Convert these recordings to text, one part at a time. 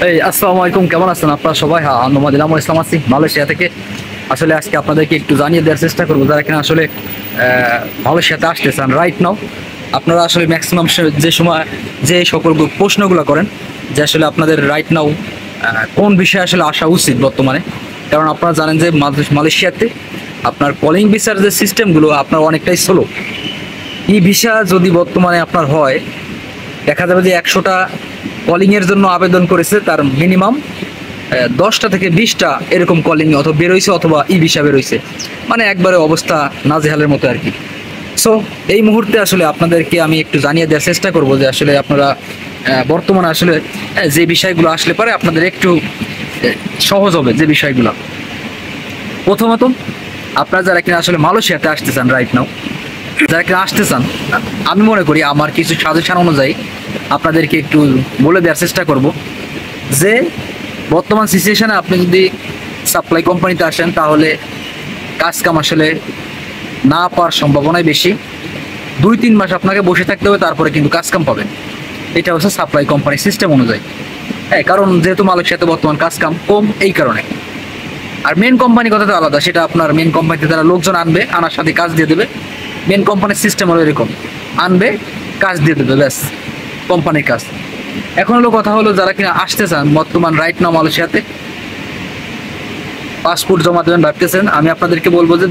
আসসালামু আলাইকুম, কেমন আছেন আপনারা সবাই? হ্যাঁ, আমি মোহাম্মদ ইনামুল ইসলাম আছি মালয়েশিয়া থেকে। আসলে আজকে আপনাদেরকে একটু জানিয়ে দেওয়ার চেষ্টা করবো যারা কিনা আসলে মালয়েশিয়াতে আসতে চান রাইট নাও। আপনারা আসলে ম্যাক্সিমাম যে সময় যে সকল প্রশ্নগুলো করেন যে আসলে আপনাদের রাইট নাও কোন বিষয়ে আসলে আসা উচিত বর্তমানে। কারণ আপনারা জানেন যে মালয়েশিয়াতে আপনার কলিং ভিসার যে সিস্টেমগুলো আপনার অনেকটাই স্লো। ই ভিসা যদি বর্তমানে আপনার হয়, দেখা যাবে যে 100টা কলিংয়ের জন্য আবেদন করেছে, তার মিনিমাম 10টা থেকে 20টা এরকম কলিং অথবা বেরোইছে অথবা ই ভিসা বেরোইছে। মানে একবারে অবস্থা নাজেহালের মতো আর কি। সো এই মুহূর্তে আসলে আপনাদেরকে আমি একটু জানিয়ে দেওয়ার চেষ্টা করব যে আসলে আপনারা বর্তমানে আসলে যে বিষয়গুলো আসলে পারে আপনাদের একটু সহজ হবে যে বিষয়গুলো। প্রথমত আপনারা যারা কিনা আসলে মালয়েশিয়াতে আসতে চান রাইট নাও, যারা কিনা আসতে চান, আমি মনে করি আমার কিছু সাজেশন অনুযায়ী আপনাদেরকে একটু বলে দেওয়ার চেষ্টা করব যে বর্তমান সিচুয়েশনে আপনি যদি সাপ্লাই কোম্পানিতে আসেন তাহলে কাজ কাম আসলে না পাওয়ার সম্ভাবনাই বেশি। 2-3 মাস আপনাকে বসে থাকতে হবে, তারপরে কিন্তু কাজ কাম পাবেন। এটা হচ্ছে সাপ্লাই কোম্পানির সিস্টেম অনুযায়ী। হ্যাঁ, কারণ যেহেতু মালয়েশিয়াতে বর্তমান কাজ কাম কম, এই কারণে। আর মেন কোম্পানি কথাটা আলাদা, সেটা আপনার মেন কোম্পানিতে তারা লোকজন আনবে, আনার সাথে কাজ দিয়ে দেবে। মেন কোম্পানির সিস্টেম হলো এরকম, আনবে, কাজ দিয়ে দেবে, ব্যাস কোম্পানির কাজ। এখন হলো কথা হলো যারা কিনা আসতে চান বর্তমান রাইট নাও মালয়েশিয়াতে পাসপোর্ট জমা দেবেন ভাবতেছেন, আমি আপনাদেরকে বলবো যে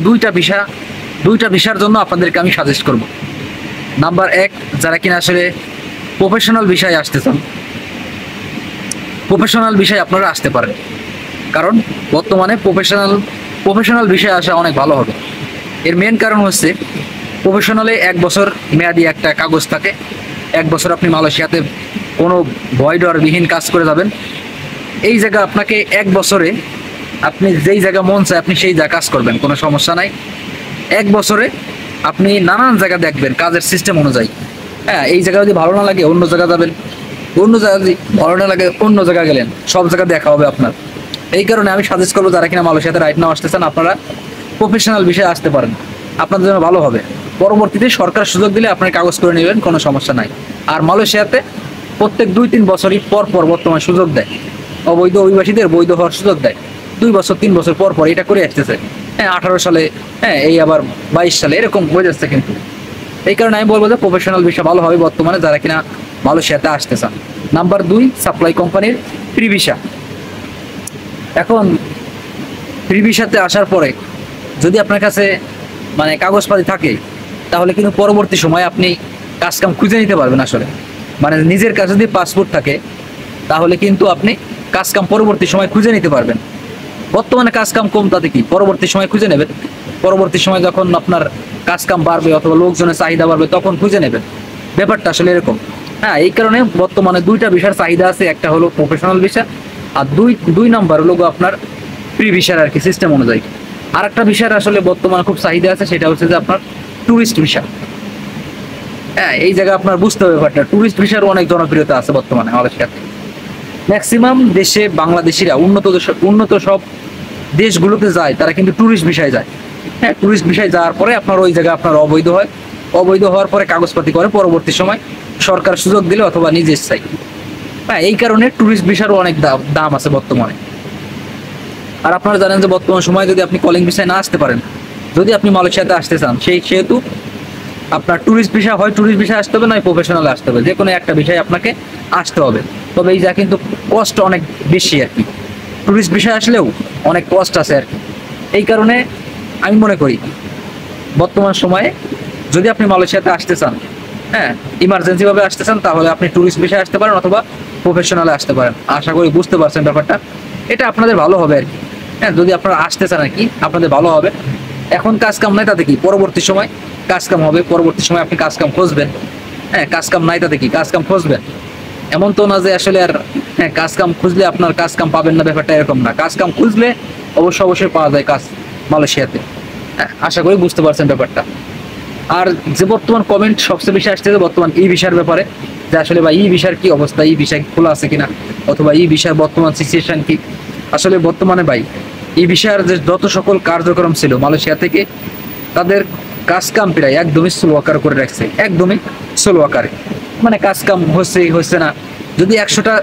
দুইটা ভিসার জন্য আপনাদেরকে আমি সাজেস্ট করব। নাম্বার 1, যারা কিনা আসলে প্রফেশনাল ভিসায় আসতে চান, প্রফেশনাল ভিসায় আপনারা আসতে পারেন। কারণ বর্তমানে প্রফেশনাল বিষয়ে আসা অনেক ভালো হবে। এর মেন কারণ হচ্ছে প্রফেশনালে 1 বছর মেয়াদি একটা কাগজ থাকে। 1 বছর আপনি মালয়েশিয়াতে কোনো ভয়ডরবিহীন কাজ করে যাবেন। এই জায়গা আপনাকে 1 বছরে আপনি যেই জায়গা মন চায় আপনি সেই জায়গা কাজ করবেন, কোনো সমস্যা নাই। 1 বছরে আপনি নানান জায়গা দেখবেন কাজের সিস্টেম অনুযায়ী। হ্যাঁ, এই জায়গা যদি ভালো না লাগে অন্য জায়গা যাবেন, অন্য জায়গা যদি ভালো না লাগে অন্য জায়গা গেলেন, সব জায়গা দেখা হবে আপনার। এই কারণে আমি সাজেস্ট করবো যারা কিনা মালয়েশিয়াতে রাইট নাও আসতে চান আপনারা প্রফেশনাল বিষয়ে আসতে পারেন, আপনাদের জন্য ভালো হবে। পরবর্তীতে সরকার সুযোগ দিলে আপনার কাগজ করে নেবেন, কোনো সমস্যা নাই। আর মালয়েশিয়াতে প্রত্যেক 2-3 বছরই পর পর বর্তমান সুযোগ দেয়, অবৈধ অভিবাসীদের বৈধ হওয়ার সুযোগ দেয়। 2 বছর 3 বছর পর পর এটা করে আসতেছে। হ্যাঁ, 18 সালে, হ্যাঁ এই আবার 22 সালে এরকম হয়ে যাচ্ছে। কিন্তু এই কারণে আমি বলবো যে প্রফেশনাল বিষয় ভালো হবে বর্তমানে যারা কিনা মালয়েশিয়াতে আসতে চান। নাম্বার 2, সাপ্লাই কোম্পানির ফ্রি ভিসা। এখন ফ্রি ভিসাতে আসার পরে যদি আপনার কাছে মানে কাগজপাতি থাকে তাহলে কিন্তু পরবর্তী সময় আপনি কাজকাম খুঁজে নিতে পারবেন। আসলে মানে নিজের কাছে যদি পাসপোর্ট থাকে তাহলে কিন্তু আপনি কাজকাম পরবর্তী সময় খুঁজে নিতে পারবেন। বর্তমানে কাজকাম কম, তাতে কি পরবর্তী সময় খুঁজে নেবেন। পরবর্তী সময় যখন আপনার কাজকাম বাড়বে অথবা লোকজনের চাহিদা বাড়বে তখন খুঁজে নেবেন। ব্যাপারটা আসলে এরকম। হ্যাঁ, এই কারণে বর্তমানে 2টা ভিসার চাহিদা আছে, একটা হলো প্রফেশনাল ভিসা আর দুই নাম্বার হলো আপনার ফ্রি ভিসার আর কি সিস্টেম অনুযায়ী। আর একটা ভিসার আসলে বর্তমানে খুব চাহিদা আছে, সেটা হচ্ছে যে আপনার ট্যুরিস্ট ভিসা। হ্যাঁ, এই জায়গায় আপনার বুঝতে হবে ব্যাপারটা, ট্যুরিস্ট ভিসার অনেক জনপ্রিয়তা আছে বর্তমানে মালয়েশিয়াতে। ম্যাক্সিমাম দেশে বাংলাদেশিরা উন্নত সব দেশগুলোতে যায়, তারা কিন্তু ট্যুরিস্ট ভিসায় যায়। হ্যাঁ, ট্যুরিস্ট ভিসায় যাওয়ার পরে আপনার ওই জায়গায় আপনার অবৈধ হয়, অবৈধ হওয়ার পরে কাগজপাতি করে পরবর্তী সময় সরকার সুযোগ দিলে অথবা নিজে ইচ্ছায়। হ্যাঁ, এই কারণে ট্যুরিস্ট ভিসারও অনেক দাম আছে বর্তমানে। আর আপনারা জানেন যে বর্তমান সময়ে যদি আপনি কলিং ভিসায় না আসতে পারেন, যদি আপনি মালয়েশিয়াতে আসতে চান সেহেতু আপনার ট্যুরিস্ট ভিসা হয়, ট্যুরিস্ট ভিসা আসতে হবে, নয় প্রফেশনালে আসতে হবে, যে কোনো একটা বিষয়ে আপনাকে আসতে হবে। তবে এই যা কিন্তু কষ্ট অনেক বেশি আর কি, ট্যুরিস্ট ভিসা আসলেও অনেক কষ্ট আছে আর কি। এই কারণে আমি মনে করি বর্তমান সময়ে যদি আপনি মালয়েশিয়াতে আসতে চান, হ্যাঁ ইমার্জেন্সিভাবে আসতে চান, তাহলে আপনি ট্যুরিস্ট ভিসায় আসতে পারেন অথবা প্রফেশনালে আসতে পারেন। আশা করি বুঝতে পারছেন ব্যাপারটা, এটা আপনাদের ভালো হবে আর কি। হ্যাঁ, যদি আপনারা আসতে চান আর কি আপনাদের ভালো হবে। এখন কাজ কাম নাই, তাতে কি পরবর্তী সময় কাজ কাম হবে, পরবর্তী সময় আপনি কাজ কাম খুঁজবেন। হ্যাঁ, কাজ কাম নাই, তাতে কি কাজ কাম খুঁজবেন। এমন তো না যে আসলে আর হ্যাঁ কাজ কাম খুঁজলে আপনার কাজ কাম পাবেন না, ব্যাপারটা এরকম না। কাজ কাম খুঁজলে অবশ্যই পাওয়া যায় কাজ মালয়েশিয়াতে। হ্যাঁ, আশা করি বুঝতে পারছেন ব্যাপারটা। আর যে বর্তমান কমেন্ট সবচেয়ে বেশি আসছে বর্তমান ই ভিসার ব্যাপারে, যে আসলে ভাই ই ভিসার কি অবস্থা, ই ভিসা খোলা আছে কিনা, অথবা ই ভিসার বর্তমান সিচুয়েশন কি। আসলে বর্তমানে ভাই ই ভিসার যে যত সকল কার্যক্রম ছিল মালয়েশিয়া থেকে, তাদের কাজ কাম প্রায় একদমই স্লো আকার করে রাখছে, একদমই স্লো আকারে। মানে কাজ কাম হচ্ছে না। যদি 100টা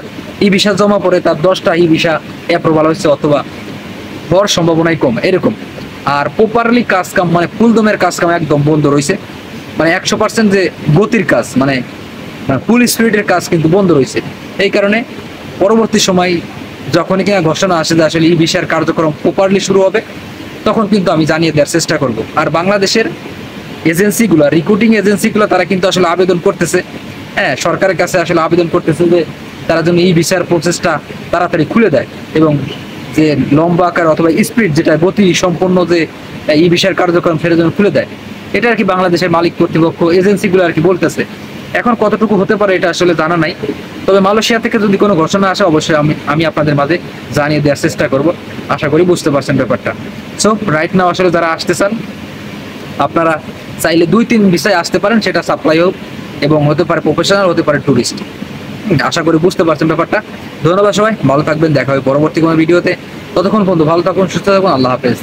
ই ভিসা জমা পড়ে তার 10টা ই ভিসা অ্যাপ্রুভাল হচ্ছে অথবা হওয়ার সম্ভাবনাই কম এরকম। আর প্রপারলি কাজ কাম মানে ফুলদমের কাজ কাম একদম বন্ধ রয়েছে, মানে 100% যে গতির কাজ মানে ফুল স্পিরিটের কাজ কিন্তু বন্ধ রয়েছে। এই কারণে পরবর্তী সময় যখনই কিনা ঘোষণা আসে যে আসলে ই ভিসার কার্যক্রম প্রপারলি শুরু হবে, তখন কিন্তু আমি জানিয়ে দেওয়ার চেষ্টা করব। আর বাংলাদেশের এজেন্সিগুলো, রিক্রুটিং এজেন্সিগুলো তারা কিন্তু আসলে আবেদন করতেছে, হ্যাঁ সরকারের কাছে আসলে আবেদন করতেছে যে তারা যেন ই ভিসার প্রসেসটা তাড়াতাড়ি খুলে দেয়, এবং যে লম্বা আকার অথবা স্পিড যেটা গতি সম্পন্ন যে ই ভিসার কার্যক্রম সেটা যেন খুলে দেয়। এটা আর কি বাংলাদেশের মালিক কর্তৃপক্ষ এজেন্সিগুলো আর কি বলতেছে। এখন কতটুকু হতে পারে এটা আসলে জানা নাই, তবে মালয়েশিয়া থেকে যদি কোনো ঘোষণা আসে অবশ্যই আমি আপনাদের মাঝে জানিয়ে দেওয়ার চেষ্টা করব। আশা করি বুঝতে পারছেন ব্যাপারটা। সো রাইট নাও আসলে যারা আসতে চান আপনারা চাইলে 2-3 ভিসায় আসতে পারেন, সেটা সাপ্লাই হোক এবং হতে পারে প্রফেশনাল, হতে পারে ট্যুরিস্ট। আশা করি বুঝতে পারছেন ব্যাপারটা। ধন্যবাদ সবাই, ভালো থাকবেন, দেখা হবে পরবর্তী কোনো ভিডিওতে। ততক্ষণ পর্যন্ত ভালো থাকুন, সুস্থ থাকুন, আল্লাহ হাফেজ।